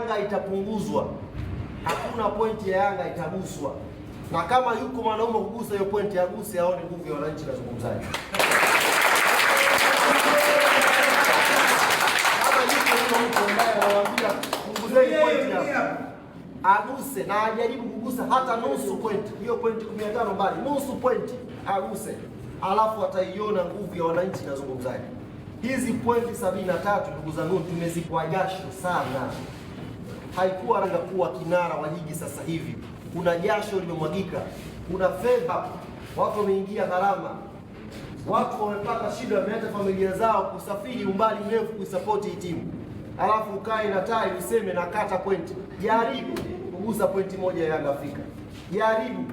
Yanga itapunguzwa, hakuna pointi ya Yanga itaguswa, na kama yuko mwanaume kugusa hiyo pointi aguse, aone nguvu ya wananchi. Nazungumzaje? Kama yuko mtu ambaye anawaambia punguzeni pointi hapa, aguse na ajaribu kugusa hata nusu pointi, hiyo pointi 15 mbali, nusu pointi aguse, alafu ataiona nguvu ya wananchi. Nazungumzaje? Hizi pointi 73 ndugu zangu, tumezikwa jasho sana. Haikuwa Yanga kuwa kinara wa ligi sasa hivi, kuna jasho limemwagika, kuna fedha, watu wameingia gharama, watu wamepata shida, wameacha familia zao kusafiri umbali mrefu kuisapoti hii timu, alafu ukae na tai useme na kata pointi. Jaribu kugusa pointi moja ya Yanga Afrika, jaribu.